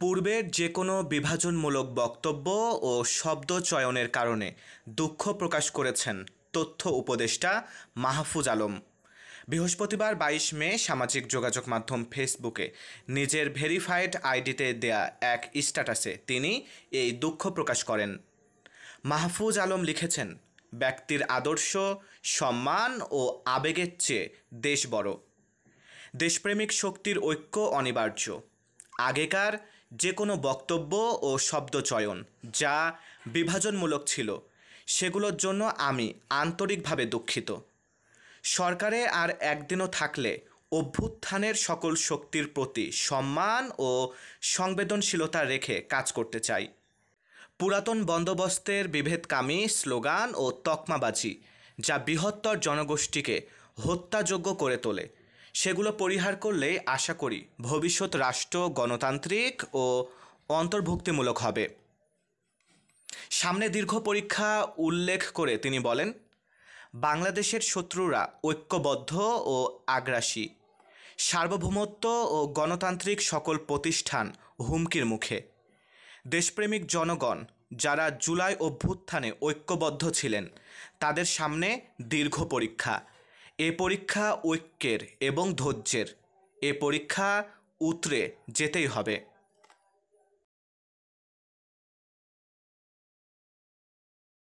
পূর্বের যে কোনো বিভাজনমূলক বক্তব্য ও শব্দ চয়নের কারণে দুঃখ প্রকাশ করেছেন তথ্য উপদেষ্টা মাহফুজ আলম। বৃহস্পতিবার ২২ মে সামাজিক যোগাযোগ মাধ্যম ফেসবুকে নিজের ভেরিফাইড আইডিতে দেয়া এক স্ট্যাটাসে তিনি এই দুঃখ প্রকাশ করেন। মাহফুজ আলম লিখেছেন, ব্যক্তির আদর্শ, সম্মান ও আবেগের চেয়ে দেশ বড়। দেশপ্রেমিক শক্তির ঐক্য অনিবার্য। আগেকার যে কোনো বক্তব্য ও শব্দচয়ন যা বিভাজনমূলক ছিল সেগুলোর জন্য আমি আন্তরিকভাবে দুঃখিত। সরকারে আর একদিনও থাকলে অভ্যুত্থানের সকল শক্তির প্রতি সম্মান ও সংবেদনশীলতা রেখে কাজ করতে চাই। পুরাতন বন্দোবস্তের বিভেদকামী স্লোগান ও তকমাবাজি যা বৃহত্তর জনগোষ্ঠীকে হত্যাযোগ্য করে তোলে সেগুলো পরিহার করলেই আশা করি ভবিষ্যৎ রাষ্ট্র গণতান্ত্রিক ও অন্তর্ভুক্তিমূলক হবে। সামনে দীর্ঘ পরীক্ষা উল্লেখ করে তিনি বলেন, বাংলাদেশের শত্রুরা ঐক্যবদ্ধ ও আগ্রাসী। সার্বভৌমত্ব ও গণতান্ত্রিক সকল প্রতিষ্ঠান হুমকির মুখে। দেশপ্রেমিক জনগণ যারা জুলাই অভ্যুত্থানে ঐক্যবদ্ধ ছিলেন তাদের সামনে দীর্ঘ পরীক্ষা। এ পরীক্ষা ঐক্যের এবং ধৈর্যের। এ পরীক্ষা উতরে যেতেই হবে।